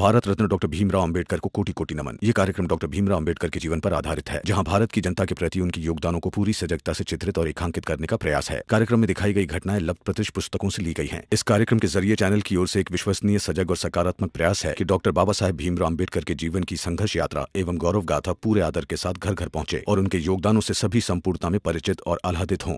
Bharat Ratna doctor Bhimrao Ambedkar को कोटि कोटि नमन। ये कार्यक्रम डॉक्टर भीमराव अंबेडकर के जीवन पर आधारित है, जहां भारत की जनता के प्रति उनके योगदानों को पूरी सजगता से चित्रित और रेखांकित करने का प्रयास है। कार्यक्रम में दिखाई गई घटनाएं लब्ध पुस्तकों से ली गई हैं। इस कार्यक्रम के जरिए चैनल की ओर से एक विश्वसनीय, सजग और सकारात्मक प्रयास है कि डॉक्टर बाबा साहेब भीमराव अंबेडकर के जीवन की संघर्ष यात्रा एवं गौरव गाथा पूरे आदर के साथ घर घर पहुंचे और उनके योगदानों से सभी संपूर्णता में परिचित और आह्लादित हों।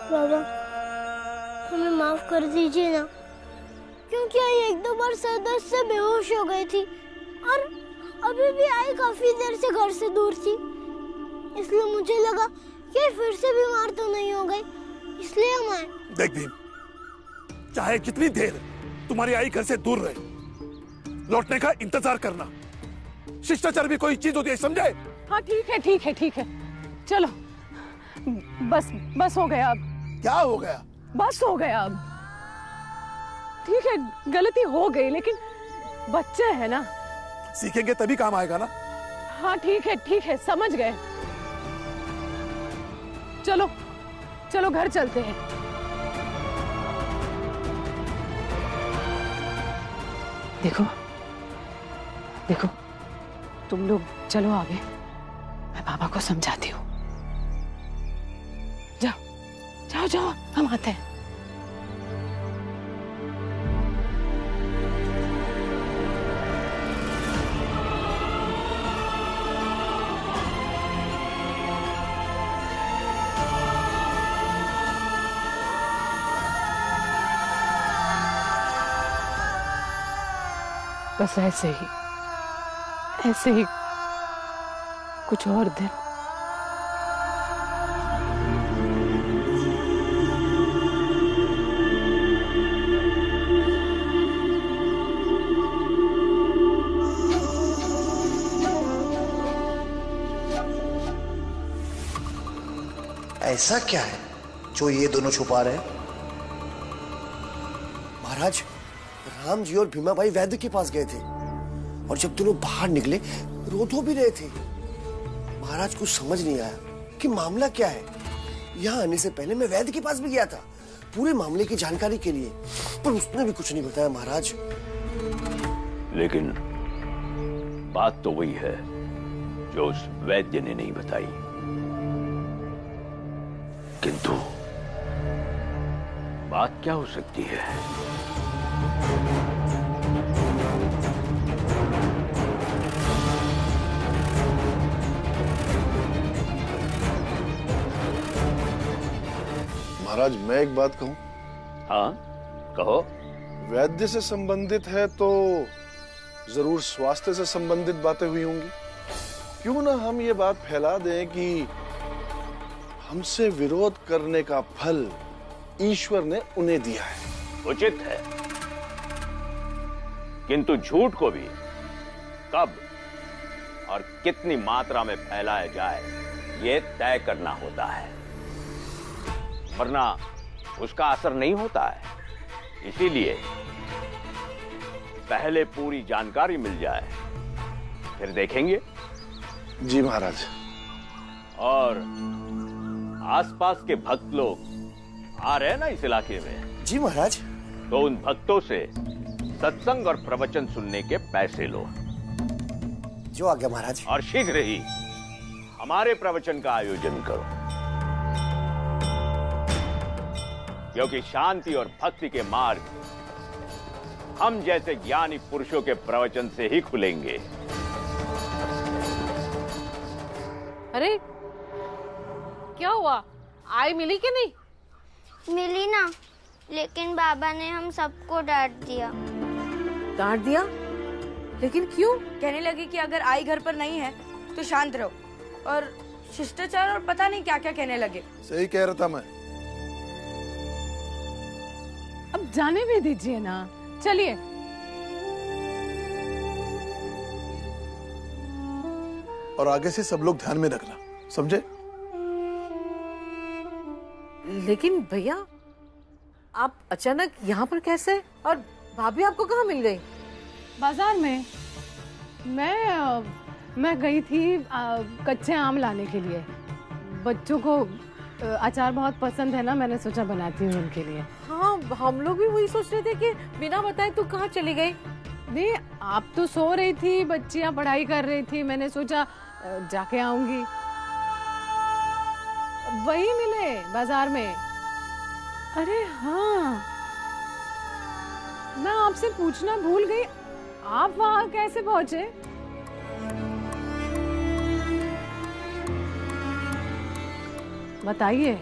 बाबा, हमें माफ कर दीजिए ना, क्योंकि आई एक दो बार सर दर्द से बेहोश हो गई थी और अभी भी आई काफी देर से घर से दूर थी, इसलिए मुझे लगा कि फिर से बीमार तो नहीं हो गई, इसलिए हम आए। देख भीम, चाहे कितनी देर तुम्हारी आई घर से दूर रहे, लौटने का इंतजार करना शिष्टाचार भी कोई चीज होती है, समझे? हाँ ठीक है ठीक है ठीक है, चलो बस हो गया। अब क्या हो गया? बस हो गया अब। ठीक है, गलती हो गई, लेकिन बच्चे हैं ना, सीखेंगे तभी काम आएगा ना। हाँ ठीक है, समझ गए। चलो चलो घर चलते हैं। देखो तुम लोग चलो आगे, मैं पापा को समझाती हूँ। जाओ हम आते हैं। बस ऐसे ही कुछ और दिन। ऐसा क्या है जो ये दोनों छुपा रहे हैं? महाराज, राम जी और भीमा भाई वैद्य के पास गए थे और जब दोनों बाहर निकले रो भी रहे थे। महाराज को समझ नहीं आया कि मामला क्या है। यहाँ आने से पहले मैं वैद्य के पास भी गया था पूरे मामले की जानकारी के लिए, पर उसने भी कुछ नहीं बताया महाराज। लेकिन बात तो वही है जो उस वैद्य ने नहीं बताई। किंतु बात क्या हो सकती है? महाराज, मैं एक बात कहूं? हाँ कहो। वैद्य से संबंधित है तो जरूर स्वास्थ्य से संबंधित बातें हुई होंगी। क्यों ना हम ये बात फैला दें कि हमसे विरोध करने का फल ईश्वर ने उन्हें दिया है। उचित है, किंतु झूठ को भी कब और कितनी मात्रा में फैलाया जाए ये तय करना होता है, वरना उसका असर नहीं होता है। इसीलिए पहले पूरी जानकारी मिल जाए, फिर देखेंगे। जी महाराज। और आसपास के भक्त लोग आ रहे हैं ना इस इलाके में? जी महाराज। तो उन भक्तों से सत्संग और प्रवचन सुनने के पैसे लो। जो आ गया महाराज। और शीघ्र ही हमारे प्रवचन का आयोजन करो, क्योंकि शांति और भक्ति के मार्ग हम जैसे ज्ञानी पुरुषों के प्रवचन से ही खुलेंगे। अरे क्या हुआ, आई मिली कि नहीं? मिली ना, लेकिन बाबा ने हम सबको डांट दिया। डांट दिया? लेकिन क्यों? कहने लगे कि अगर आई घर पर नहीं है तो शांत रहो और शिष्टाचार और पता नहीं क्या क्या कहने लगे। सही कह रहा था मैं। अब जाने भी दीजिए ना, चलिए। और आगे से सब लोग ध्यान में रखना, समझे? लेकिन भैया, आप अचानक यहाँ पर कैसे? और भाभी आपको कहाँ मिल गई? बाजार में। मैं गई थी कच्चे आम लाने के लिए। बच्चों को अचार बहुत पसंद है ना, मैंने सोचा बनाती हूँ उनके लिए। हाँ, हम लोग भी वही सोच रहे थे कि बिना बताए तू कहाँ चली गई। नहीं, आप तो सो रही थी, बच्चियां पढ़ाई कर रही थी, मैंने सोचा जाके आऊंगी। वही मिले बाजार में। अरे हाँ, मैं आपसे पूछना भूल गई, आप वहां कैसे पहुंचे? बताइए।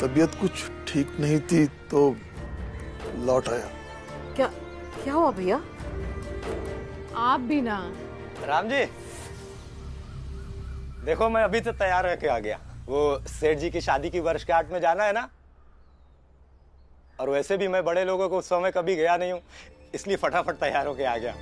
तबीयत कुछ ठीक नहीं थी तो लौट आया। क्या हुआ भैया? आप भी ना। राम जी, देखो मैं अभी तो तैयार होके आ गया। वो सेठ जी की शादी की वर्षगांठ में जाना है ना, और वैसे भी मैं बड़े लोगों को उत्सव में कभी गया नहीं हूँ, इसलिए फटाफट तैयार होके आ गया।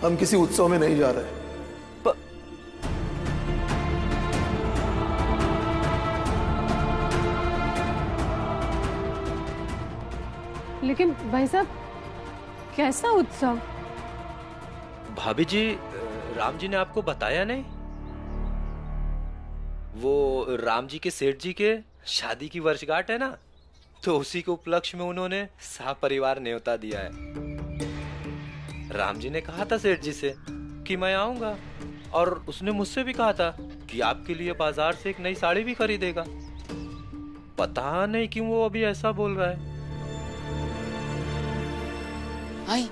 हम किसी उत्सव में नहीं जा रहे। लेकिन भाई साहब, कैसा उत्सव? भाभी जी, राम जी ने आपको बताया नहीं? वो राम जी के सेठ जी के शादी की वर्षगांठ है ना, तो उसी के उपलक्ष्य में उन्होंने सपरिवार न्योता दिया है। राम जी ने कहा था सेठ जी से कि मैं आऊंगा, और उसने मुझसे भी कहा था कि आपके लिए बाजार से एक नई साड़ी भी खरीदेगा। पता नहीं क्यों वो अभी ऐसा बोल रहा है। आई,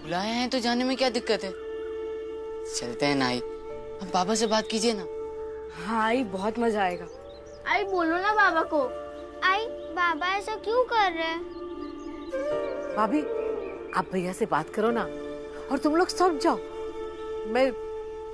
बुलाया है तो जाने में क्या दिक्कत है? चलते हैं ना आई, अब बाबा से बात कीजिए ना। हाँ आई, बहुत मजा आएगा। आई बोलो ना बाबा को। आई, बाबा ऐसा क्यों कर रहे हैं? भाभी, आप भैया से बात करो ना, और तुम लोग सब जाओ, मैं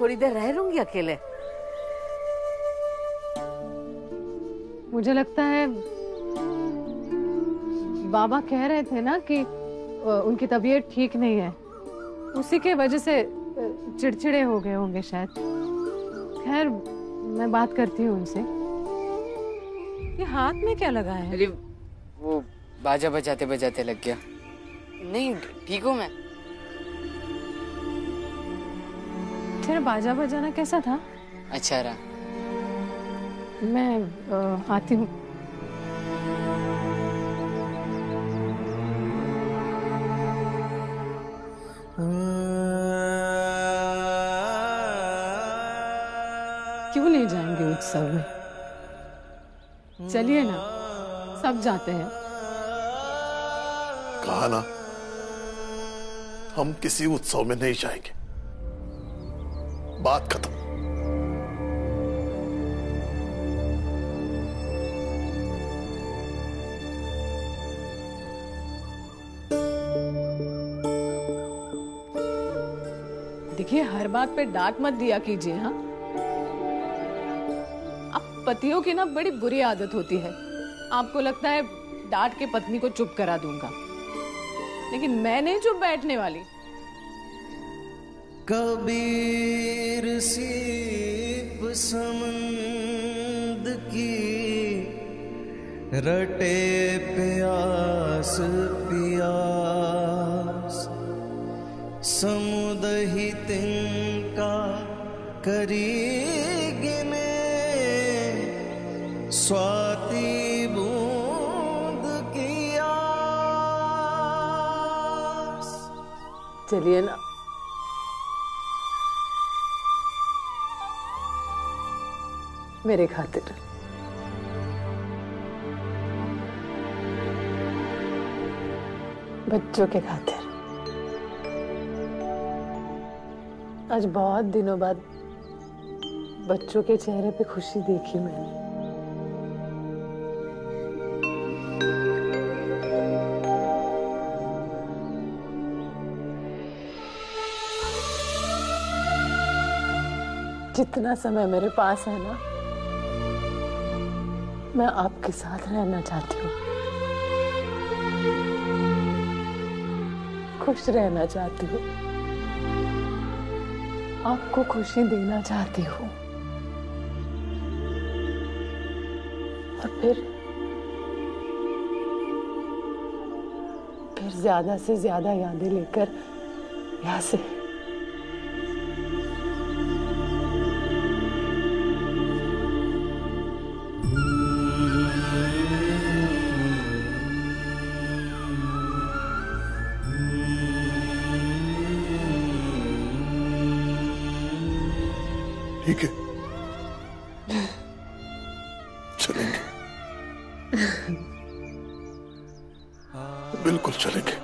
थोड़ी देर रह लूंगी अकेले। मुझे लगता है बाबा कह रहे थे ना कि उनकी तबीयत ठीक नहीं है, उसी के वजह से चिड़चिड़े हो गए होंगे शायद। खैर, मैं बात करती हूँ उनसे। ये हाथ में क्या लगा है? अरे वो बाजा बजाते बजाते लग गया। नहीं, ठीक हूँ मैं। तेरा बाजा बजाना कैसा था? अच्छा रहा। मैं आती हूँ। क्यों नहीं जाएंगे उत्सव में? चलिए ना, सब जाते हैं। कहा ना, हम किसी उत्सव में नहीं जाएंगे। बात खत्म। देखिए, हर बात पे डांट मत दिया कीजिए। हाँ, अब पतियों की ना बड़ी बुरी आदत होती है। आपको लगता है डांट के पत्नी को चुप करा दूंगा, लेकिन मैं नहीं चुप बैठने वाली। कबीर सीप समंद की रटे प्यास पियास, समुदहि तिनका करी गिने, स्वाति बूंद की आस। चलिए ना, मेरे खातिर। बच्चों के खातिर। आज बहुत दिनों बाद बच्चों के चेहरे पे खुशी देखी मैंने। जितना समय मेरे पास है ना, मैं आपके साथ रहना चाहती हूँ, खुश रहना चाहती हूँ, आपको खुशी देना चाहती हूँ, और फिर ज्यादा से ज्यादा यादें लेकर यहाँ से ठीक है, चलेंगे, बिल्कुल चलेंगे।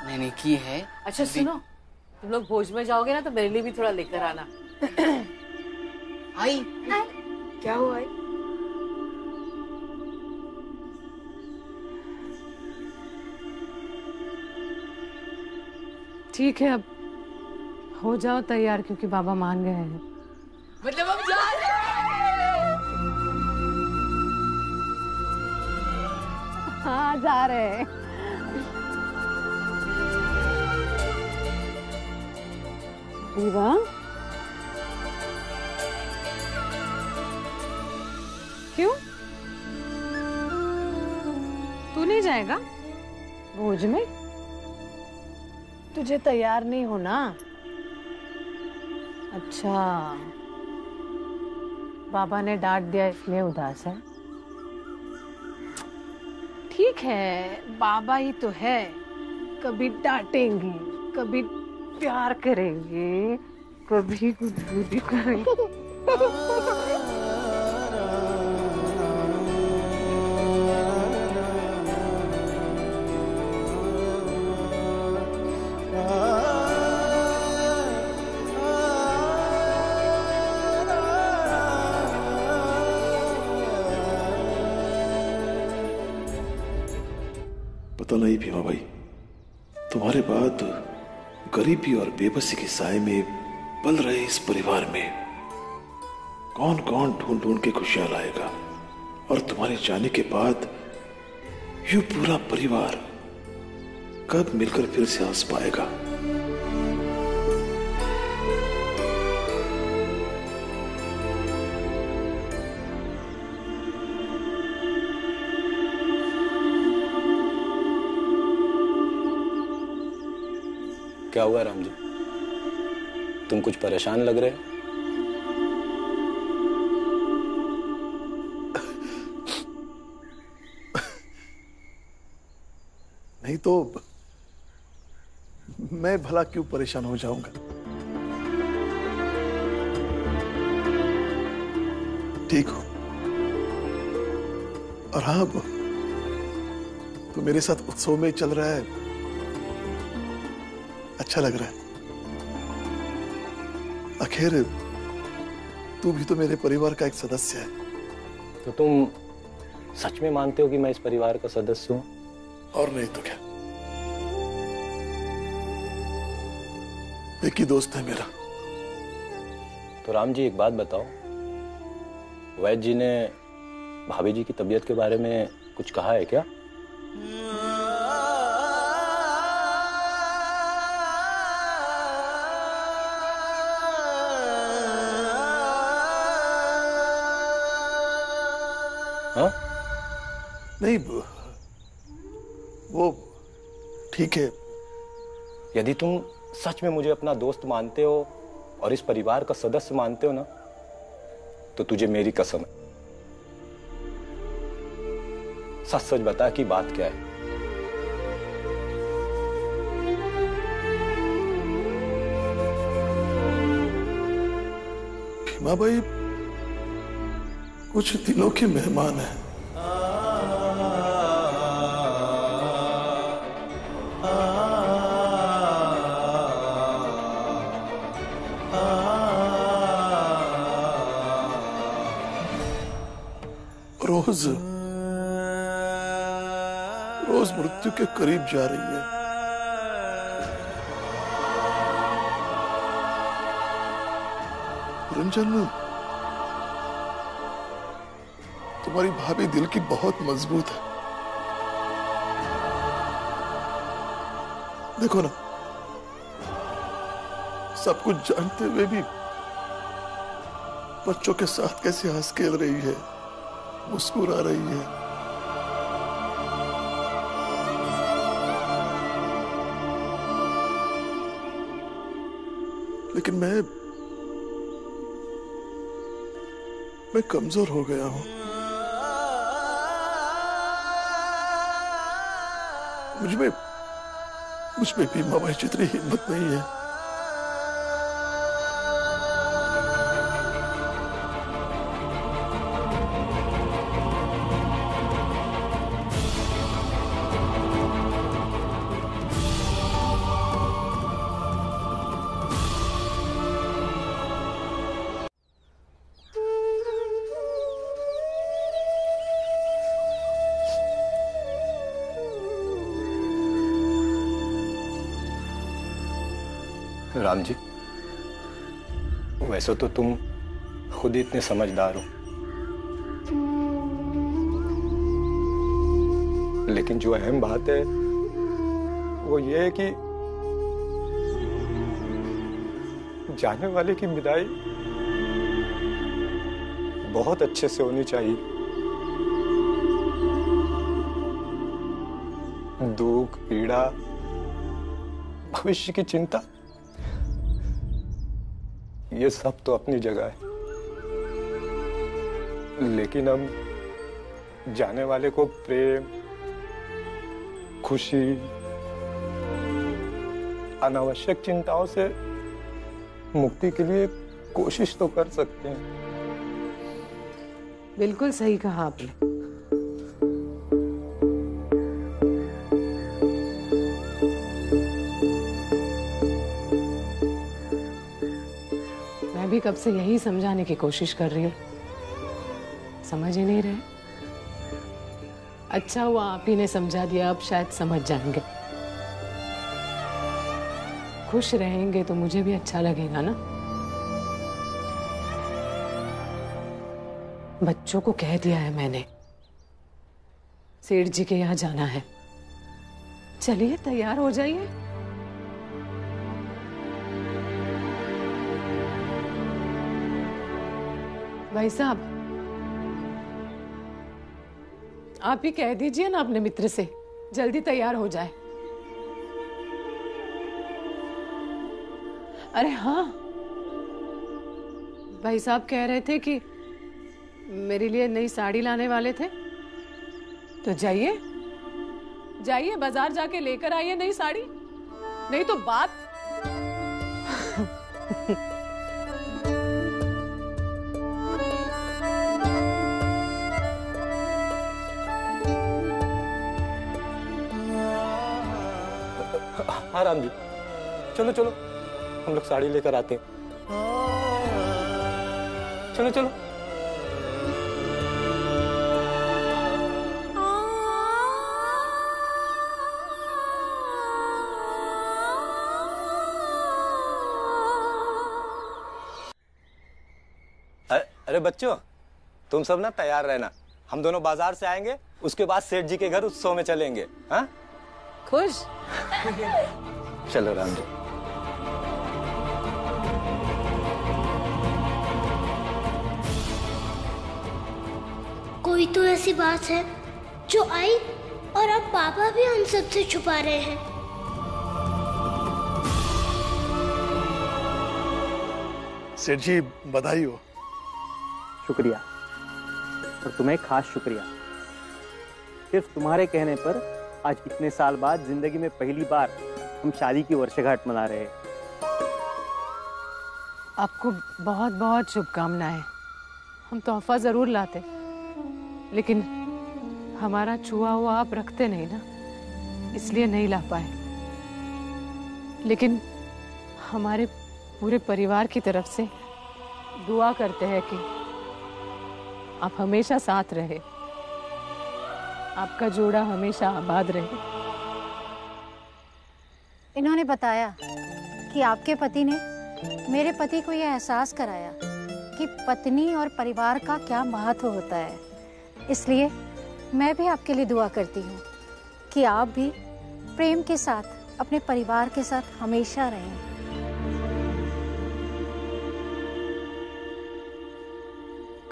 मैंने की है। अच्छा सुनो, तुम लोग भोज में जाओगे ना तो मेरे लिए भी थोड़ा लेकर आना। आई क्या हुआ आई? ठीक है, अब हो जाओ तैयार क्योंकि बाबा मान गए हैं। मतलब हम जा रहे हैं? हाँ जा रहे हैं। दीवा, क्यों? तू नहीं जाएगा भोज में? तुझे तैयार नहीं होना? अच्छा, बाबा ने डांट दिया इसलिए उदास है। ठीक है, बाबा ही तो है, कभी डांटेंगे, कभी प्यार करेंगे, कभी गुदगुदी करेंगे। पता नहीं भीमा भाई, तुम्हारे बाद गरीबी और बेबसी के साए में पल रहे इस परिवार में कौन कौन ढूंढ ढूंढ के खुशियां लाएगा, और तुम्हारे जाने के बाद यूं पूरा परिवार कब मिलकर फिर से हंस पाएगा। क्या हुआ राम जी, तुम कुछ परेशान लग रहे हो? नहीं तो मैं भला क्यों परेशान हो जाऊंगा। ठीक हो, और हाँ, अब तो मेरे साथ उत्सव में चल रहा है, अच्छा लग रहा है। आखिर तू भी तो मेरे परिवार का एक सदस्य है। तो तुम सच में मानते हो कि मैं इस परिवार का सदस्य हूं? और नहीं तो क्या, एक ही दोस्त है मेरा। तो राम जी एक बात बताओ, वैद्य जी ने भाभी जी की तबीयत के बारे में कुछ कहा है क्या? हाँ? नहीं, वो ठीक है। यदि तुम सच में मुझे अपना दोस्त मानते हो और इस परिवार का सदस्य मानते हो ना, तो तुझे मेरी कसम है, सच सच बता कि बात क्या है। भीमा भाई कुछ दिनों के मेहमान हैं। रोज रोज मृत्यु के करीब जा रही है। रंजन, तुम्हारी भाभी दिल की बहुत मजबूत है। देखो ना, सब कुछ जानते हुए भी बच्चों के साथ कैसे हंस खेल रही है, मुस्कुरा रही है। लेकिन मैं कमजोर हो गया हूं। मुझमें भीमा भाई जितनी हिम्मत नहीं है। राम जी, वैसे तो तुम खुद ही इतने समझदार हो, लेकिन जो अहम बात है वो ये है कि जाने वाले की विदाई बहुत अच्छे से होनी चाहिए। दुख, पीड़ा, भविष्य की चिंता, ये सब तो अपनी जगह है, लेकिन हम जाने वाले को प्रेम, खुशी, अनावश्यक चिंताओं से मुक्ति के लिए कोशिश तो कर सकते हैं। बिल्कुल सही कहा आपने। मैं भी कब से यही समझाने की कोशिश कर रही हूँ, समझ ही नहीं रहे। अच्छा हुआ आप ही ने समझा दिया, अब शायद समझ जाएंगे। खुश रहेंगे तो मुझे भी अच्छा लगेगा ना। बच्चों को कह दिया है मैंने, सेठ जी के यहाँ जाना है। चलिए तैयार हो जाइए। भाई साहब, आप ही कह दीजिए ना अपने मित्र से जल्दी तैयार हो जाए। अरे हाँ, भाई साहब कह रहे थे कि मेरे लिए नई साड़ी लाने वाले थे, तो जाइए जाइए बाजार जाके लेकर आइए नई साड़ी, नहीं तो बात। हाँ राम जी, चलो चलो हम लोग साड़ी लेकर आते हैं। चलो चलो। अरे बच्चों, तुम सब ना तैयार रहना, हम दोनों बाजार से आएंगे, उसके बाद सेठ जी के घर उत्सव में चलेंगे। हाँ खुश? चलो राम जी। कोई तो ऐसी बात है जो आई और अब पापा भी हम सबसे छुपा रहे हैं। सेठ जी बधाई हो। शुक्रिया, और तुम्हें खास शुक्रिया। सिर्फ तुम्हारे कहने पर आज इतने साल बाद जिंदगी में पहली बार हम शादी की वर्षगांठ मना रहे हैं। आपको बहुत बहुत शुभकामनाएं। हम तोहफा जरूर लाते, लेकिन हमारा छुआ हुआ आप रखते नहीं ना, इसलिए नहीं ला पाए। लेकिन हमारे पूरे परिवार की तरफ से दुआ करते हैं कि आप हमेशा साथ रहे, आपका जोड़ा हमेशा आबाद रहे। इन्होंने बताया कि आपके पति ने मेरे पति को यह एहसास कराया कि पत्नी और परिवार का क्या महत्व होता है। इसलिए मैं भी आपके लिए दुआ करती हूँ कि आप भी प्रेम के साथ अपने परिवार के साथ हमेशा रहें।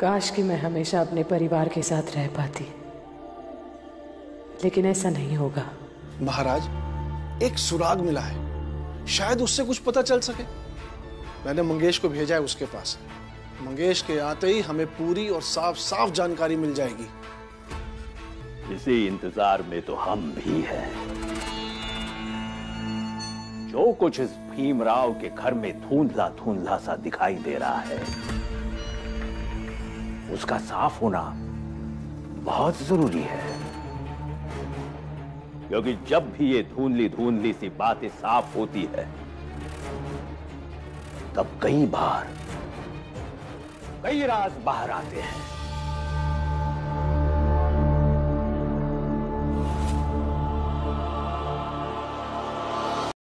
काश कि मैं हमेशा अपने परिवार के साथ रह पाती, लेकिन ऐसा नहीं होगा। महाराज, एक सुराग मिला है, शायद उससे कुछ पता चल सके। मैंने मंगेश को भेजा है उसके पास। मंगेश के आते ही हमें पूरी और साफ साफ जानकारी मिल जाएगी। इसी इंतजार में तो हम भी हैं। जो कुछ इस भीमराव के घर में धुंधला धुंधला सा दिखाई दे रहा है, उसका साफ होना बहुत जरूरी है, क्योंकि जब भी ये धुंधली धुंधली सी बातें साफ होती है, तब कई बार कई राज बाहर आते हैं।